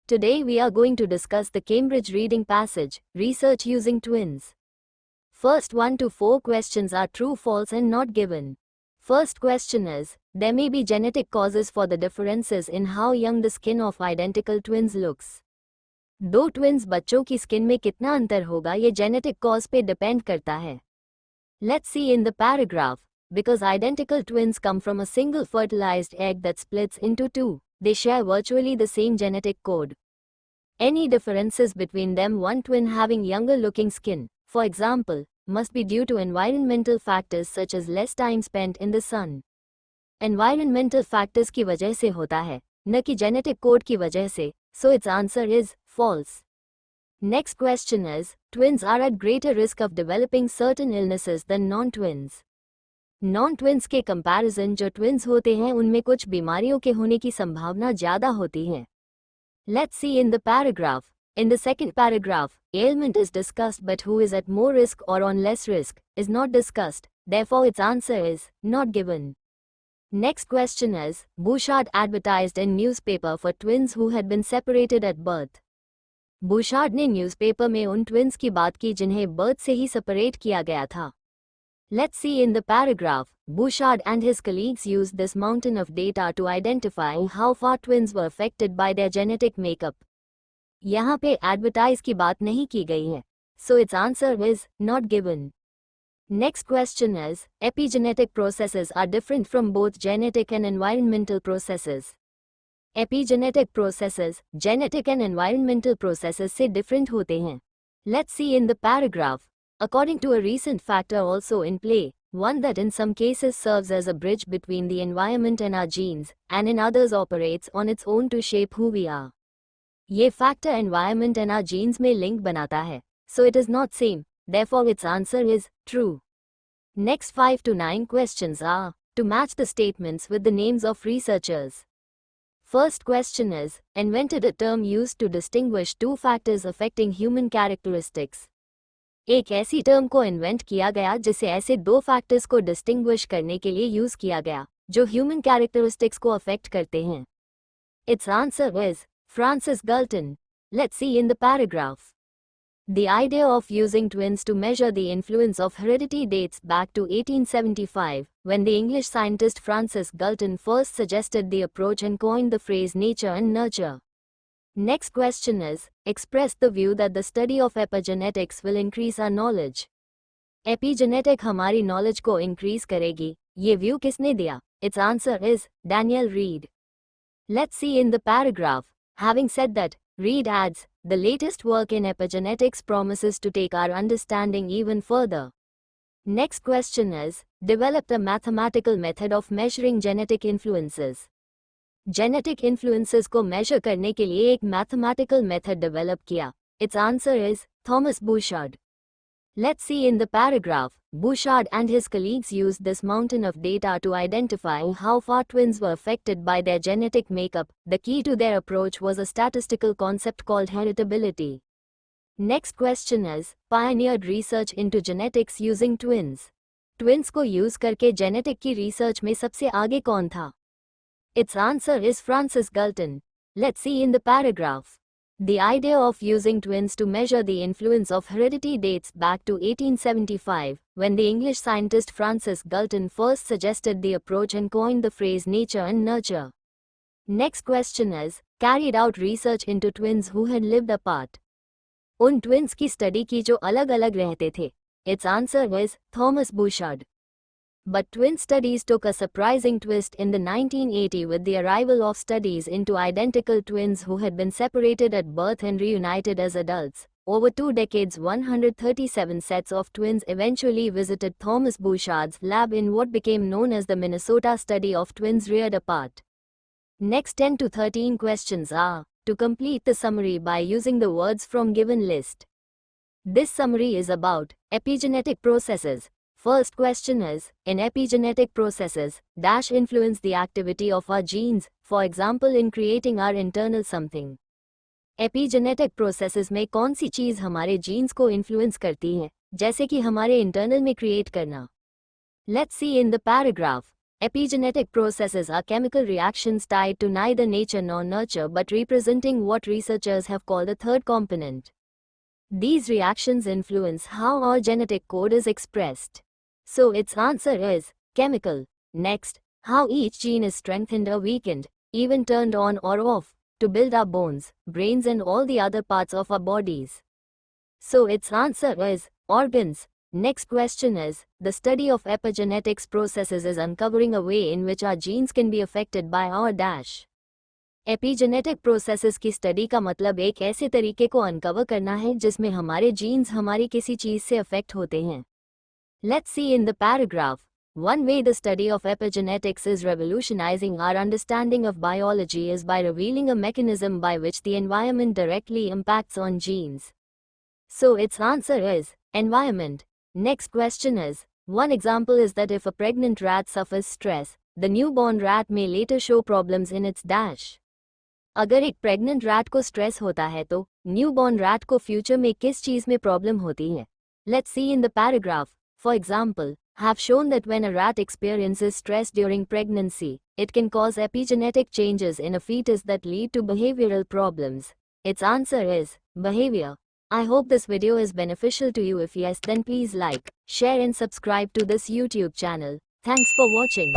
Today we are going to discuss the Cambridge Reading Passage, Research Using Twins. First 1 to 4 questions are true, false and not given. First question is, there may be genetic causes for the differences in how young the skin of identical twins looks. दो twins बच्चों की skin में कितना अंतर होगा ये genetic cause पे depend करता है. Let's see in the paragraph. Because identical twins come from a single fertilized egg that splits into two, they share virtually the same genetic code. Any differences between them, one twin having younger looking skin, for example, must be due to environmental factors such as less time spent in the sun. Environmental factors की वजह से होता है, न कि genetic code की वजह से, so its answer is false. Next question is, twins are at greater risk of developing certain illnesses than non-twins. Non-twins के कंपैरिजन जो ट्विन्स होते हैं उनमें कुछ बीमारियों के होने की संभावना ज़्यादा होती है. Let's see in the paragraph. In the second paragraph, ailment is discussed but who is at more risk or on less risk is not discussed, therefore its answer is not given. Next question is, Bouchard advertised in newspaper for twins who had been separated at birth. Bouchard ने newspaper में उन twins की बात की जिन्हें birth से ही separate किया गया था. Let's see in the paragraph. Bouchard and his colleagues used this mountain of data to identify how far twins were affected by their genetic makeup. यहाँ पे advertise की बात नहीं की गई है, so its answer is not given. Next question is, epigenetic processes are different from both genetic and environmental processes. Epigenetic processes, genetic and environmental processes से different होते हैं. Let's see in the paragraph. According to a recent factor also in play, one that in some cases serves as a bridge between the environment and our genes, and in others operates on its own to shape who we are. ये factor environment and our genes में link बनाता है, so it is not same, therefore its answer is true. Next 5 to 9 questions are, to match the statements with the names of researchers. First question is, invented a term used to distinguish two factors affecting human characteristics. एक ऐसी term को invent किया गया जिसे ऐसे दो factors को distinguish करने के लिए यूज किया गया जो ह्यूमन कैरेक्टरिस्टिक्स को अफेक्ट करते हैं. Its answer is Francis Galton. Let's see in the paragraph. The idea of using twins to measure the influence of heredity dates back to 1875, when the English scientist Francis Galton first suggested the approach and coined the phrase nature and nurture. Next question is, express the view that the study of epigenetics will increase our knowledge. Epigenetic हमारी knowledge को increase करेगी, ये view किसने दिया? Its answer is Daniel Reed. Let's see in the paragraph. Having said that, Reed adds, the latest work in epigenetics promises to take our understanding even further. Next question is, developed a mathematical method of measuring genetic influences. Genetic influences को measure करने के लिए एक mathematical method develop किया. Its answer is Thomas Bouchard. Let's see in the paragraph. Bouchard and his colleagues used this mountain of data to identify how far twins were affected by their genetic makeup. The key to their approach was a statistical concept called heritability. Next question is, pioneered research into genetics using twins. Twins को use करके genetic की research में सबसे आगे कौन था? Its answer is Francis Galton. Let's see in the paragraph. The idea of using twins to measure the influence of heredity dates back to 1875, when the English scientist Francis Galton first suggested the approach and coined the phrase nature and nurture. Next question is, carried out research into twins who had lived apart. उन twins की study की जो अलग-अलग रहते थे. Its answer is Thomas Bouchard. But twin studies took a surprising twist in the 1980 with the arrival of studies into identical twins who had been separated at birth and reunited as adults. Over 2 decades, 137 sets of twins eventually visited Thomas Bouchard's lab in what became known as the Minnesota study of twins reared apart. Next 10 to 13 questions are, to complete the summary by using the words from given list. This summary is about epigenetic processes. First question is, in epigenetic processes, dash influence the activity of our genes, for example in creating our internal something. Epigenetic processes में कौन सी चीज़ हमारे genes को influence करती है, जैसे कि हमारे internal में create करना. Let's see in the paragraph. Epigenetic processes are chemical reactions tied to neither nature nor nurture but representing what researchers have called a third component. These reactions influence how our genetic code is expressed. So its answer is chemical. Next, how each gene is strengthened or weakened, even turned on or off, to build our bones, brains and all the other parts of our bodies. So its answer is organs. Next question is, the study of epigenetics processes is uncovering a way in which our genes can be affected by our dash. Epigenetic processes की study का मतलब एक ऐसे तरीके को uncover करना है जिसमें हमारे जीन्स हमारी किसी चीज से अफेक्ट होते हैं. Let's see in the paragraph. One way the study of epigenetics is revolutionizing our understanding of biology is by revealing a mechanism by which the environment directly impacts on genes. So its answer is environment. Next question is, one example is that if a pregnant rat suffers stress, the newborn rat may later show problems in its dash. अगर एक pregnant rat को stress होता है तो newborn rat को future में किस चीज में प्रॉब्लम होती है. Let's see in the paragraph. For example, have shown that when a rat experiences stress during pregnancy, it can cause epigenetic changes in a fetus that lead to behavioral problems. Its answer is behavior. I hope this video is beneficial to you. If yes, then please like, share and subscribe to this YouTube channel. Thanks for watching.